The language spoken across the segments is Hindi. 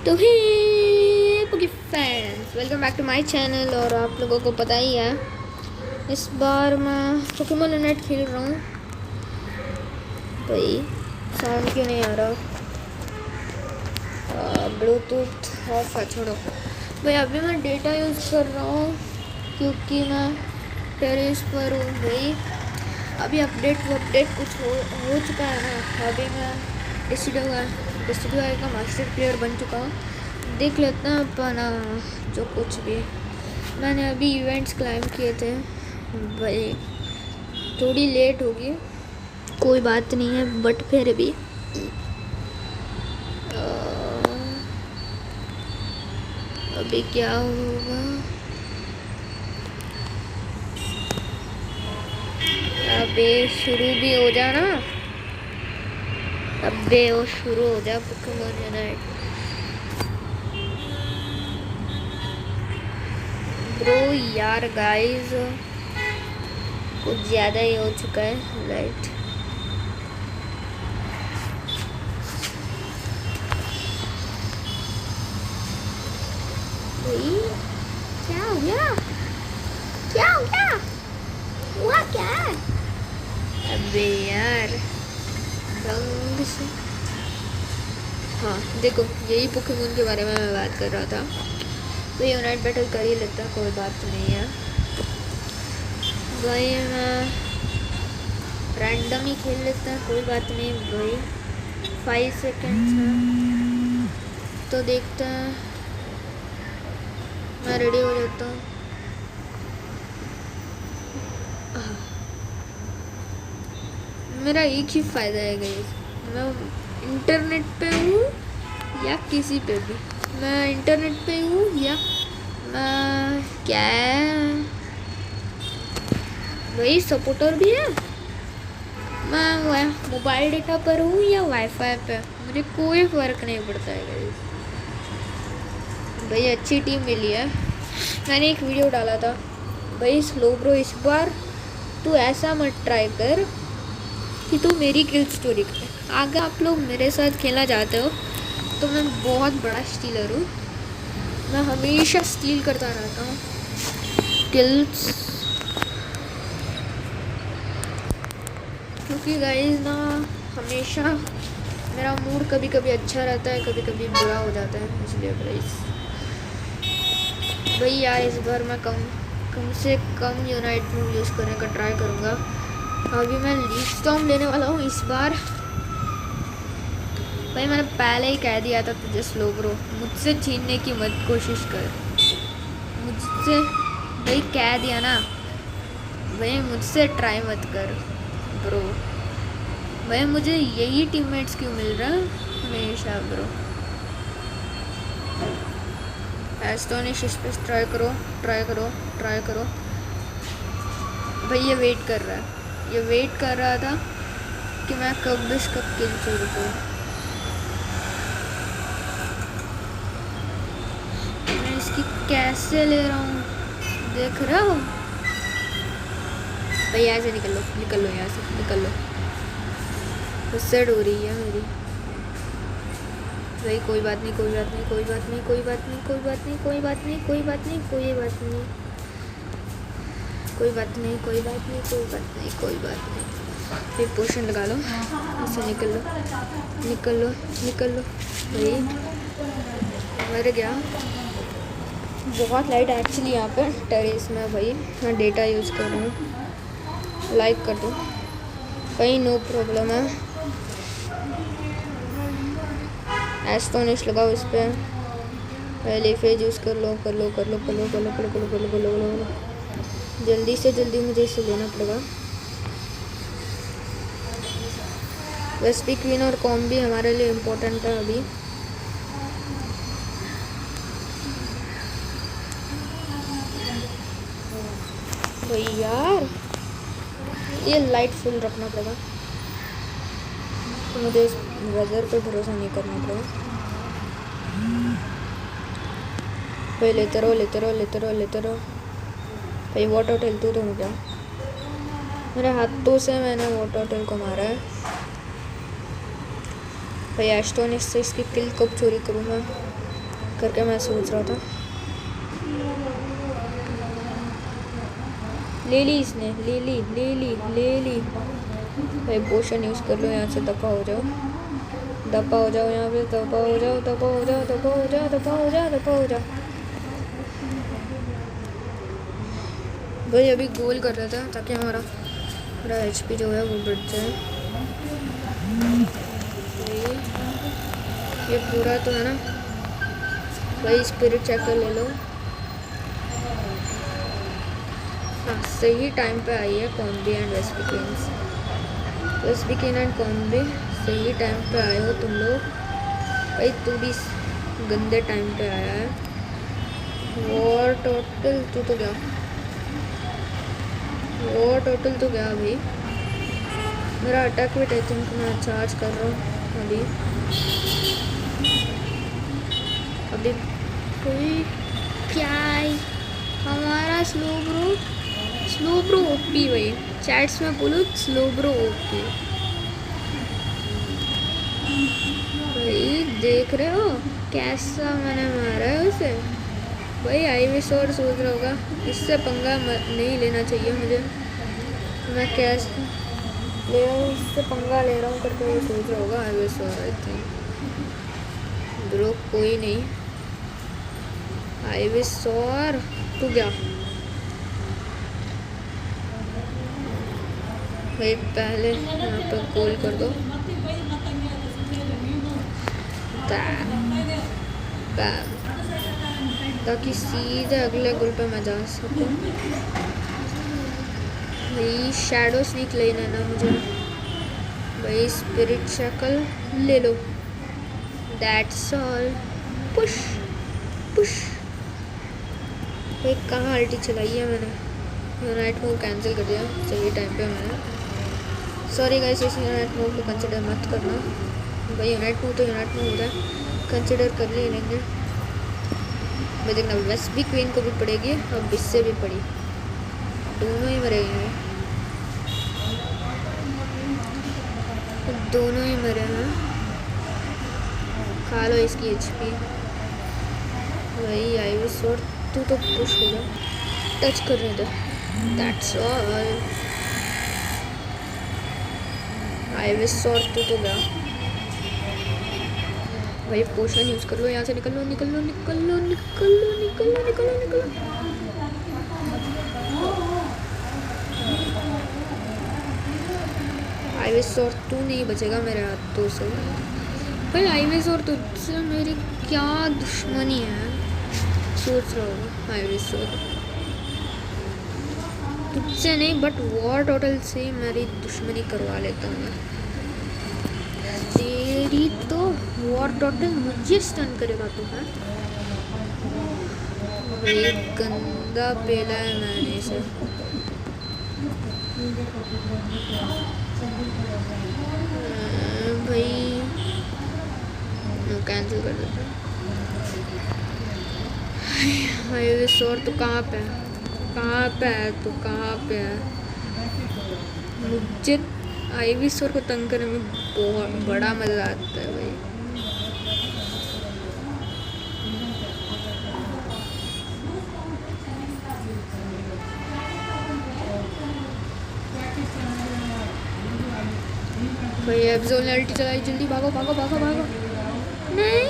तो ही पोकी fans, welcome back to my channel. और आप लोगों को पता ही है इस बार मैं पोकेमॉन यूनाइट खेल रहा हूँ। भाई साउंड क्यों नहीं आ रहा? ब्लूटूथ ऑफ है, छोड़ो भाई। अभी मैं डेटा यूज़ कर रहा हूँ क्योंकि मैं टेरेस पर हूँ भाई। अभी अपडेट कुछ हो चुका है ना। अभी मैं डिस्ट्रिक्ट का मास्टर प्लेयर बन चुका हूँ। देख लेते हैं अपन जो कुछ भी मैंने अभी इवेंट्स क्लाइम किए थे भाई। थोड़ी लेट होगी, कोई बात नहीं है, बट फिर भी अभी क्या होगा? अबे शुरू भी हो जाना, अबे वो शुरू हो जा पोकेमॉन यूनाइट। ब्रो यार गाइस कुछ ज़्यादा ही हो चुका है लाइट। क्या हो गया? क्या हो गया? हुआ क्या? अबे यार रंग से। हाँ देखो, यही पोकेमॉन के बारे में मैं बात कर रहा था। तो यूनाइट बैटल कर ही लेता, कोई बात नहीं है भाई। मैं रैंडम ही खेल लेता है, कोई बात नहीं भाई। 5 सेकेंड्स है तो देखते हैं। मैं रेडी हो जाता हूँ। मेरा एक ही फ़ायदा है गाइस, मैं इंटरनेट पे हूँ या किसी पे भी। मैं इंटरनेट पे हूँ या मैं क्या है वही सपोर्टर भी है। मैं मोबाइल डेटा पर हूँ या वाईफाई पे, मुझे कोई फ़र्क नहीं पड़ता है गाइस। भाई अच्छी टीम मिली है। मैंने एक वीडियो डाला था भाई, स्लो ब्रो इस बार तू ऐसा मत ट्राई कर कि तू मेरी किल स्टोरी करे। अगर आप लोग मेरे साथ खेलना चाहते हो तो मैं बहुत बड़ा स्टीलर हूँ। मैं हमेशा स्टील करता रहता हूँ किल्स, क्योंकि गाइस ना हमेशा मेरा मूड कभी कभी अच्छा रहता है, कभी कभी बुरा हो जाता है। इसलिए गाइस भाई यार इस बार मैं कम से कम यूनाइट मूव यूज़ करने का ट्राई करूँगा। अभी मैं लीफ स्टॉर्म लेने वाला हूँ इस बार। भाई मैंने पहले ही कह दिया था तुझे स्लो ब्रो, मुझसे छीनने की मत कोशिश कर। मुझसे भाई कह दिया ना भाई, मुझसे ट्राई मत कर ब्रो। भाई मुझे यही टीममेट्स क्यों मिल रहा है हमेशा ब्रो। एस्टोनिश इस पर ट्राई करो। भाई ये वेट कर रहा है, ये वेट कर रहा था कि मैं कब किल चोरी करूँ। मैं इसकी कैसे ले रहा हूँ देख रहा हो भाई। यहाँ से निकल लो यहाँ से निकल लो। गुस्सेड हो रही है मेरी भाई। कोई बात नहीं फिर पोशन लगा लो, इससे निकल लो भाई। मर गया। बहुत लाइट एक्चुअली यहाँ पे टेरेस में भाई। मैं डेटा यूज़ कर रहा हूँ, लाइक कर दो भाई, नो प्रॉब्लम है। एस्टोनिश लगाओ इस पर, पहले फेज यूज़ कर लो। जल्दी से जल्दी मुझे इसे लेना पड़ेगा। वेस्पी क्वीन और कॉम भी हमारे लिए इम्पोर्टेंट है अभी। भाई यार ये लाइट फुल रखना पड़ेगा, तो मुझे इस वेदर पे भरोसा नहीं करना पड़ेगा भाई। लेते रहो भाई। वाटर टेल तू तो मुझे मेरे हाथों से मैंने वाटर टेल को मारा है भाई। एस्टोनिश से इसकी किल कब चोरी करूँ मैं? करके मैं सोच रहा था। ले ली इसने, ले ली ले ली ले ली। भाई पोशन यूज़ कर लो, यहाँ से दफा हो जाओ, दफा हो जाओ, यहाँ पे दफा हो जाओ, दफा हो जाओ, दफा हो जाओ, दफा हो जाओ, दफा हो जाओ। भाई अभी गोल कर रहा था ताकि हमारा पूरा HP जो है वो बढ़ जाए। ये पूरा तो है ना भाई, स्पिरिट चेकर ले लो। हाँ सही टाइम पे आई है कॉम्बी एंड वेस्पिकेन्स, वेस्पिकेन एंड कॉम्बी सही टाइम पे आए हो तुम लोग। भाई तू भी गंदे टाइम पे आया है। वॉर टोटल तू तो गया, वॉर टोटल तो गया भाई। मेरा अटैक विट आई थिंक मैं चार्ज कर रहा हूँ अभी। अभी कोई क्या है हमारा स्लो ब्रो ओपी। भाई चैट्स में बोलो स्लो ब्रो ओपी। भाई देख रहे हो कैसा मैंने मारा है उसे। भाई आईविस और सोच रहा होगा इससे पंगा नहीं लेना चाहिए मुझे, मैं कैसे ले रहा हूँ इससे पंगा ले रहा हूँ करके वो सोच रहा होगा आईविस और। आई थिंक ब्रो कोई नहीं, आईविस और तू गया। भाई पहले यहाँ पर गोल कर दो, ताकि सीधे अगले गोल पे मैं जा सकूँ। भाई शैडो स्नीक लेना ना मुझे। भाई स्पिरिट शैकल ले लो, दैट्स ऑल। Push push. भाई कहाँ अल्टी चलाई है मैंने, यूनाइट मूव कैंसिल कर दिया सही टाइम पे मैंने। सॉरी गाइस, इस यूनाइट मूव को कंसिडर मत करना। भाई यूनाइट मूव तो यूनाइट मूव होता है, कंसिडर कर ही लेंगे। मैं देखना वेस्ट भी क्वीन को भी पड़ेगी और इससे भी पड़ी, दोनों ही मरेंगे, दोनों ही मरे हैं। खा लो इसकी HP। वही आईविस और तू तो पुश हो गया, टच करने दो, दैट्स ऑल। आईविस और तू तो गया। भाई पोशन यूज कर लो, यहाँ से निकल लो निकल लो निकल लो निकल लो निकल लो निकल लो निकल लो। आईविस और तू नहीं बचेगा मेरे हाथों से। भाई आईविस और तुझसे मेरी क्या दुश्मनी है सोच रहा हूँ। आईविस और तुझसे नहीं बट वॉर टोटल से मेरी दुश्मनी करवा लेता हूँ मैं। तेरी तो वॉर टोटल मुझे स्टन करेगा तू है। भाई गंदा पेला है मैंने इसे। भाई कैंसिल कर देता हूँ। आईविस और तू कहाँ पे है, कहाँ पे है तू, कहाँ पे है। मुझे आईविस और को तंग करने में बहुत बड़ा मज़ा आता है भाई। भाई एब्सोल्युटली चलाई, जल्दी भागो भागो भागो भागो। नहीं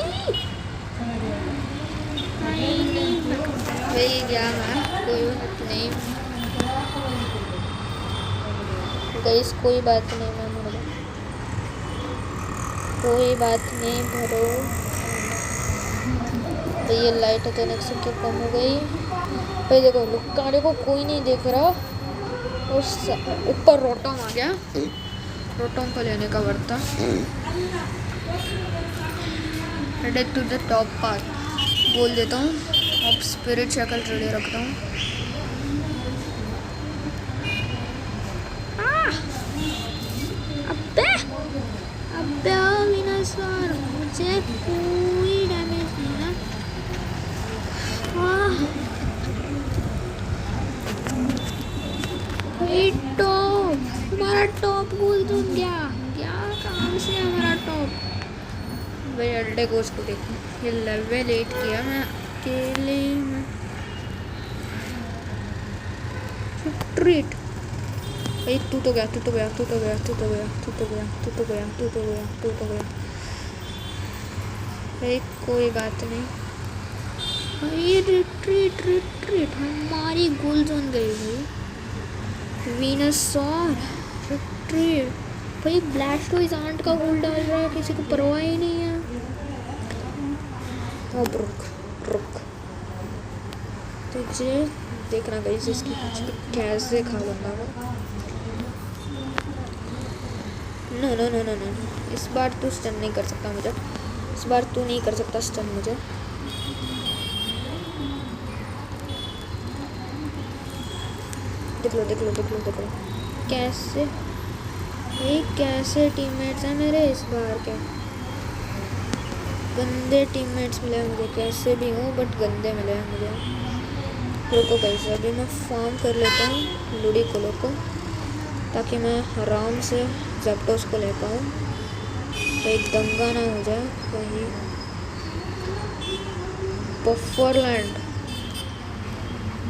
भाई गया मैं, कोई नहीं गाइस, कोई बात नहीं, मैं मर गया, कोई बात नहीं भरो। भाई ये लाइट अचानक से क्यों कम हो गई। भाई देखो लुक्कारे को कोई नहीं देख रहा और ऊपर रोटम आ गया, रोटम को लेने का वर्ता। Headed to the top part बोल देता हूँ। अब स्पिरिट शैकल रेडी रखता हूँ। अबे अबे विनाशवार, मुझे कोई डैमेज नहीं है। टॉप, हमारा टॉप गोल तो गया, क्या काम से हमारा टॉप। भाई एल्डेगोस को देखो, ये लेवल 8 किया मैं अकेले में। ट्रीट भाई, तू तो गया, तू तो गया, तू तो गया, तू तो गया, तू तो गया, तू तो गया, तू तो गया, तू तो गया भाई, कोई बात नहीं भाई। रिट्रीट रिट्रीट, हमारी गोल जोन गई भाई। वीनसॉर रिट्रीट भाई, ब्लास्टोइज आंट का गोल डाल रहा है, किसी को परवाह ही नहीं है। अब रुक रुक, तुझे देखना गई इसकी कैसे खा लूँगा मैं। No no no no no, इस बार तू स्टन नहीं कर सकता मुझे, इस बार तू नहीं कर सकता स्टन मुझे। देख लो देख लो देख लो देख लो, कैसे भाई, कैसे टीममेट्स हैं मेरे इस बार के। गंदे टीममेट्स मिले हैं मुझे, कैसे भी हूँ बट गंदे मिले हैं मुझे। रुको कैसे, अभी मैं फार्म कर लेता हूँ लुडिकोलो को, ताकि मैं आराम से ज़ैप्टोस को ले पाऊँ, कहीं दंगा ना हो जाए कहीं।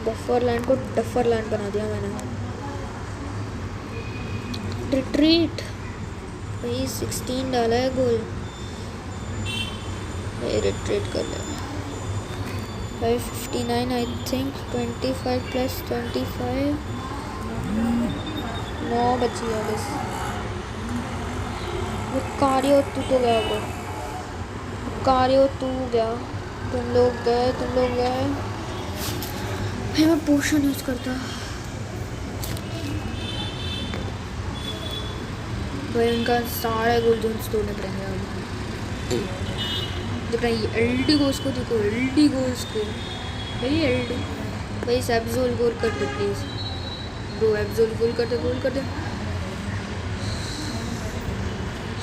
बफरलैंड को डफरलैंड बना दिया मैंने। रिट्रीट भाई, 16 डाला है गोल भाई, रिट्रीट कर ले भाई। 59 आई थिंक, 25 प्लस 25, 9 बची है बस। कारियो तू तो गया ब्रो, कारियो तू गया, तुम लोग गए, तुम लोग गए भाई। मैं पोशन यूज करता भाई, उनका सारे गोल जोन्स तोड़ने पड़ेंगे। देखना ये एलडी गोल्स को देखो, एलडी गोल्स को भाई, एलडी भाई। एब्जोल गोल कर दे प्लीज़ ब्रो, एब्जोल गोल कर दे, गोल कर दे।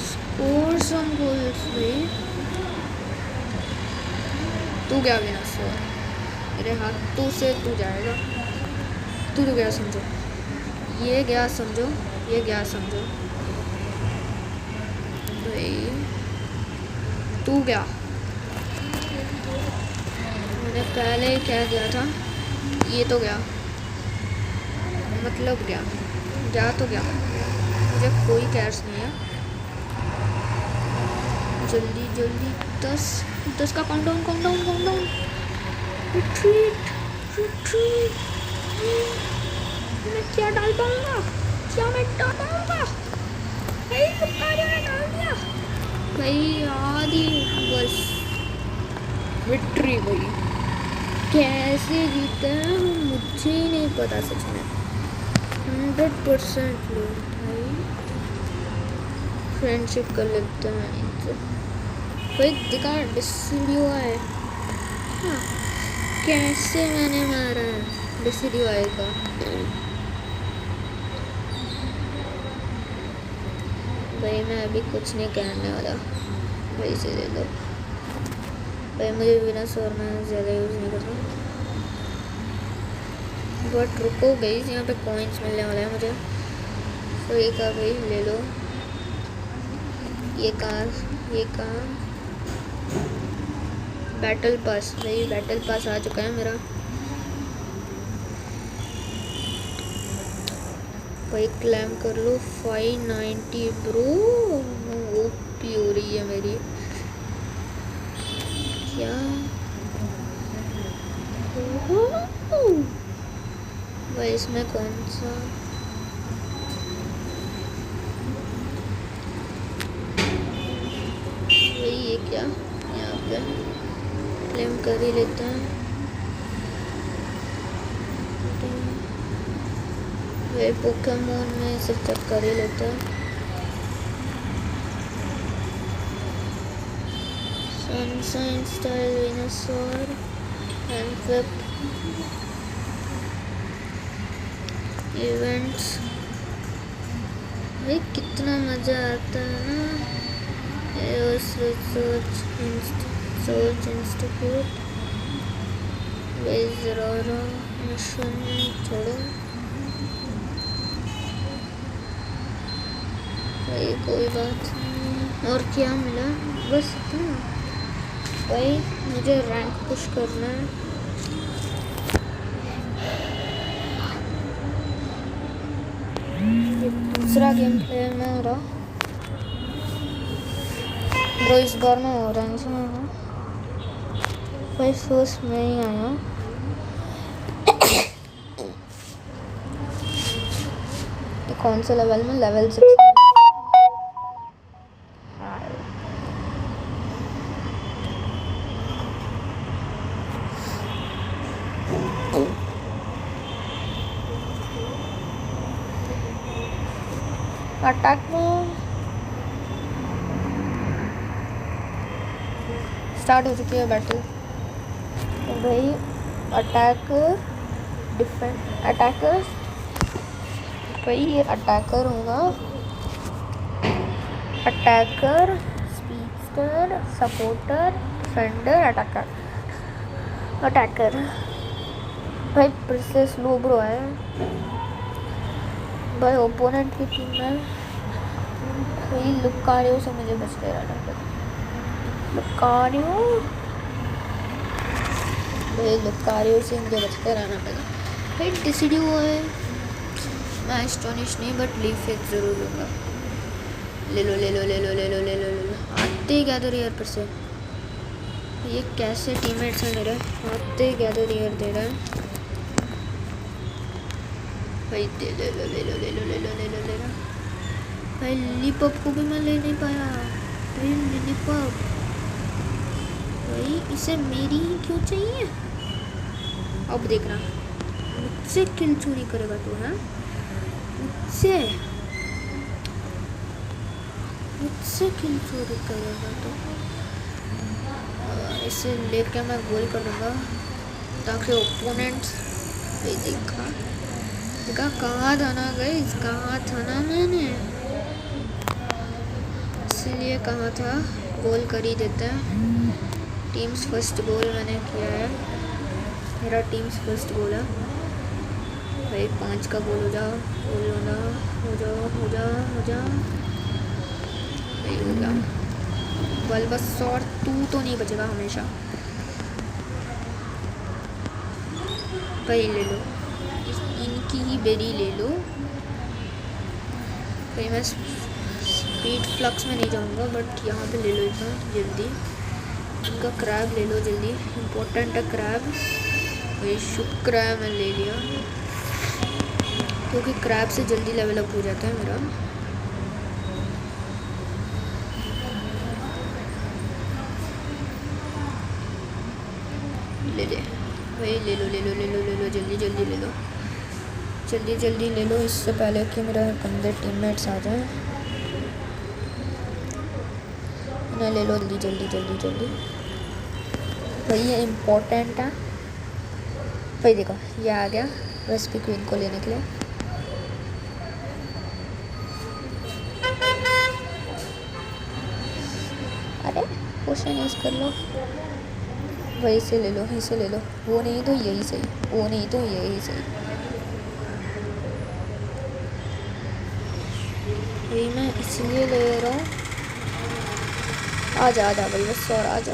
स्कोर सम गोल्स भाई। तू गया बिना सर, मेरे हाथों से तू जाएगा, तू तो गया समझो, ये गया समझो, ये गया समझो भाई, तू गया। मैंने पहले क्या किया था, ये तो गया, मतलब गया, जा तो गया, मुझे कोई कैश नहीं है। जल्दी जल्दी 10 का countdown, countdown countdown. Retreat retreat, मैं क्या डाल पाऊँगा, क्या मैं डाल पाऊँगा भाई, डाल दिया भाई, आधी बस। विक्ट्री भाई, कैसे जीते हैं मुझे ही नहीं पता सच में। 100% लोग भाई, फ्रेंडशिप कर लेते हैं इनसे भाई। दिखा डिसिडियो है, हाँ कैसे मैंने मारा है डिसिडियो आएगा भाई। मैं अभी कुछ नहीं कहने वाला भाई, से ले लो भाई, मुझे बिना शोर में ज़्यादा यूज़ नहीं करना। बट रुको गई, यहाँ पे कॉइन्स मिलने वाला है मुझे फ्री का भाई, ले लो। ये कहाँ बैटल पास भाई, बैटल पास आ चुका है मेरा भाई। क्लेम कर लो 590 ब्रो, ओपी हो रही है मेरी। क्या भाई, इसमें कौन सा भाई, ये क्या यहाँ पे क्लेम कर ही लेते हैं भाई। पोकेमोन में सिर्फ चेक कर ही लेते हैं। सनशाइन स्टाइल वेनसोर एंड इवेंट्स भाई, कितना मज़ा आता है ना। सर्च इंस्टीट्यूट ज़रारा मिशन छोड़ो भाई, कोई बात नहीं। और क्या मिला, बस इतना भाई। मुझे रैंक पुश करना है। ये दूसरा गेम प्ले है मेरा ब्रो। इस बार मैं ऑरेंज में हूँ भाई। फर्स्ट में ही आया। ये कौन से लेवल में? लेवल 6। अटैक में स्टार्ट हो चुकी है बैटल। तो भाई अटैक डिफेंड अटैकर भाई, ये अटैकर होगा। Attacker, speedster, supporter, defender, attacker. Attacker भाई प्रिंसेस लोब्रो है भाई। ओपोनेंट की टीम में भाई लुकारियो से मुझे बच के रहना पड़ेगा। लुकारियो भाई, लुकारियो से मुझे बच के रहना पड़ेगा भाई। डिसिडियो है। मैं एस्टोनिश नहीं बट लीव फेक जरूर लूँगा। ले लो ले लो ले लो ले लो ले लो ले लो। आते गैदर ईयर पर से। ये कैसे टीममेट्स हैं मेरे? आते गैदर ईयर दे रहे हैं भाई। ले लो ले लो ले लो ले लो ले लो ले लो ले लो भाई। लिलीपॉप को भी मैं ले नहीं पाया भाई। लिलीपॉप भाई, इसे मेरी ही क्यों चाहिए? अब देखना, मुझसे किल चोरी करेगा तू है? मुझसे किल चोरी करेगा तो इसे लेके मैं गोल कर दूँगा ताकि ओपोनेंट्स भाई। देखा कहाँ था ना गाइस, कहाँ था ना मैंने, इसलिए कहाँ था। गोल कर ही देते हैं। टीम्स फर्स्ट गोल मैंने किया है। मेरा टीम्स फर्स्ट गोल है भाई। 5 का गोल हो जा, गोल होना, हो जा हो जा हो जा भाई, हो गया। बल बस और तू तो नहीं बचेगा हमेशा भाई। ले लो इनकी ही बेरी ले लो भाई। मैं स्पीड फ्लक्स में नहीं जाऊंगा बट यहाँ पे ले लो इतना जल्दी। इनका क्रैब ले लो जल्दी, इम्पोर्टेंट है क्रैब भाई। शुक्र है मैं ले लिया क्योंकि क्रैब से जल्दी लेवल अप हो जाता है मेरा। ले ले भाई, ले लो ले लो ले लो ले लो जल्दी जल्दी ले लो, जल्दी जल्दी ले लो इससे पहले कि मेरे गंदे टीममेट्स आ जाएं। इन्हें ले लो जल्दी जल्दी जल्दी जल्दी भाई। ये इम्पोर्टेंट है भाई। देखो ये आ गया रेसिपी क्वीन को लेने के लिए। अरे पोशन यूज़ कर लो भाई। इसे ले लो, इसे ले लो। वो नहीं तो यही सही, वो नहीं तो यही सही भाई। मैं इसलिए ले रहा हूँ। आ जा भाई बस, और आ जा।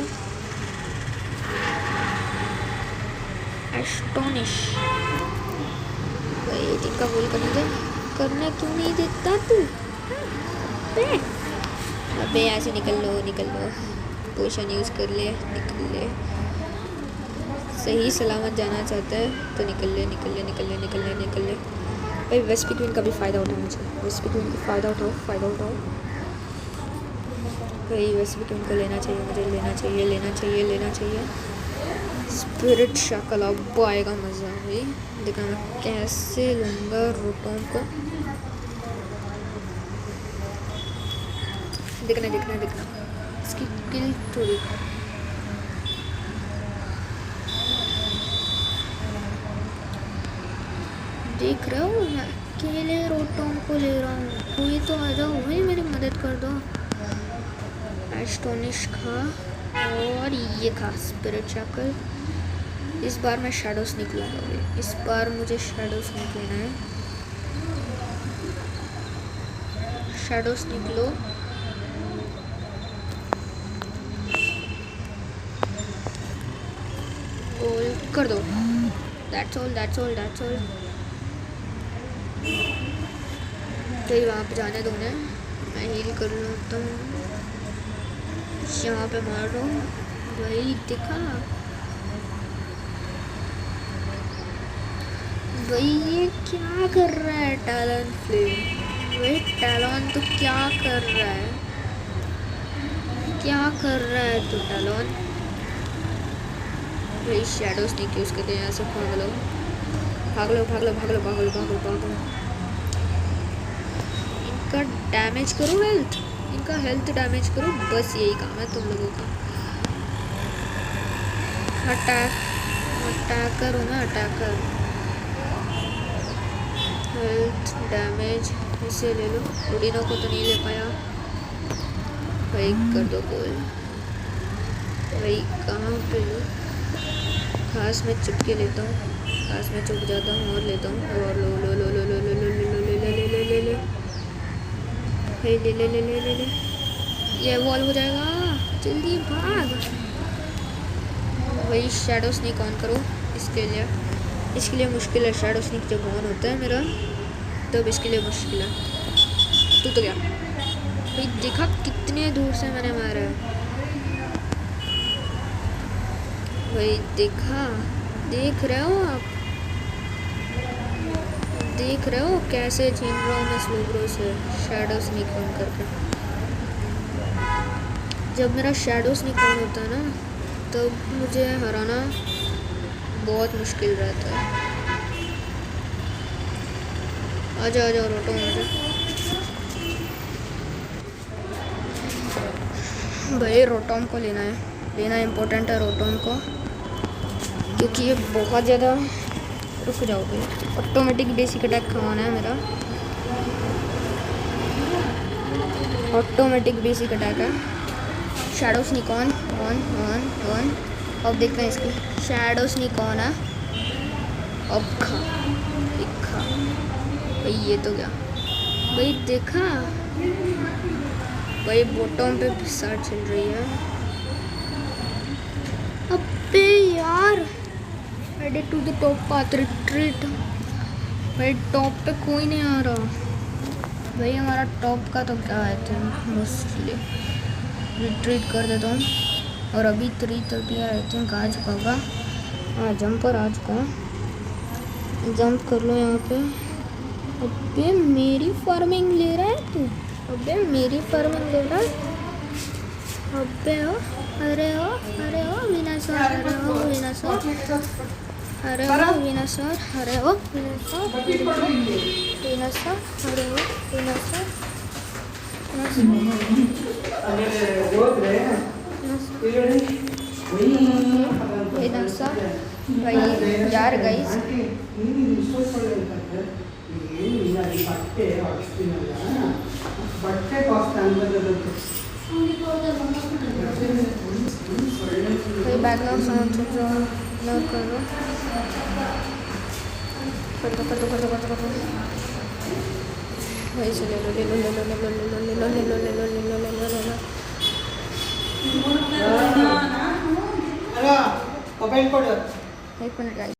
एस्टोनिश भाई, टीका गोल करने दे। करने क्यों नहीं देता तू? अबे यहाँ से निकल लो। पोशन यूज़ कर ले, निकल ले। सही सलामत जाना चाहता है तो निकल ले भाई। वेस्पी क्वीन का भी फ़ायदा उठाना चाहिए। वेस्पी क्वीन का फ़ायदा उठाओ भाई। वेस्पी क्वीन को लेना चाहिए, मुझे लेना चाहिए। स्पिरिट शक्ल अब आएगा मज़ा भाई। देखना मैं कैसे लूँगा रोटों को। देखना इसकी किल थोड़ी। देख रहा हूँ मैं अकेले रोटों को ले रहा हूँ। कोई तो आ जाओ भाई, मेरी मदद कर दो। एस्टोनिश खा और ये खा स्पिरिट शक्ल। इस बार मैं शैडोस निकलूँगा भाई। इस बार मुझे शैडोस निकलना है। शैडोस निकलो कर दो। That's all. तो वहाँ पे जाने दो ना, मैं हील कर लेता हूँ। यहाँ पे मार रहा हूँ भाई, दिखा भाई ये क्या कर रहा है टैलन फ्लेम। भाई टैलन तो क्या कर रहा है, तो टैलन भाई शैडो स्नेक यूज़ करते हैं। ऐसे भाग लो। इनका डैमेज करो, इनका हेल्थ डैमेज करो, बस यही काम है तुम लोगों का। अटैकर हो ना, अटैकर। हेल्थ डैमेज इसे ले लो। उड़ीनो को तो नहीं ले पाया भाई, कर दो गोल भाई। कहाँ पे लो, घास में चुप के लेता हूँ, घास में चुप जाता हूँ और लेता हूँ और लो ले। ये वॉल हो जाएगा, जल्दी भाग। वही शैडो स्नेक ऑन करो। इसके लिए मुश्किल है। शैडो स्नेक जब ऑन होता है मेरा, तब इसके लिए मुश्किल है। तू तो क्या भाई, देखा कितने दूर से मैंने मारा है भाई, देखा। देख रहे हो आप, देख रहे हो कैसे छीन रहा हूँ मैं स्लोब्रो से शैडो स्नेक ऑन करके। जब मेरा शैडो स्नेक ऑन होता है ना, तब मुझे हराना बहुत मुश्किल रहता है। आजा रोटो आजा भाई। रोटोम को लेना इम्पोर्टेंट है रोटोम को, क्योंकि ये बहुत ज़्यादा। रुक जाओ भाई, ऑटोमेटिक बेसिक अटैक खवाना है मेरा। ऑटोमेटिक बेसिक अटैक है। Shadow sneak on. अब देखते हैं इसकी शैडो स्नीक ऑन है। अब खा भाई, ये तो क्या भाई, देखा भाई बॉटम पे फिसाट चल रही है। अबे यार, headed to the top path, retreat भाई। टॉप पे कोई नहीं आ रहा भाई, हमारा टॉप का तो क्या है, तो मोस्टली रिट्रीट कर देता हूँ। और अभी 3:30 आई थिंक आ चुका होगा। हाँ, जंपर आ चुका है, जंप कर लो यहाँ पे। अबे मेरी फार्मिंग ले रहा है तू, अबे मेरी फार्मिंग ले रहा है। अबे ओ, अरे ओ विनाशर, अरे ओ विनाशर, अरे ओ विनाशर, अरे ओ विनाशर भाई। यार गाइस, बैकग्राउंड साउंड नोट कर दो। वही से ले लो। एक मिनट गाइस।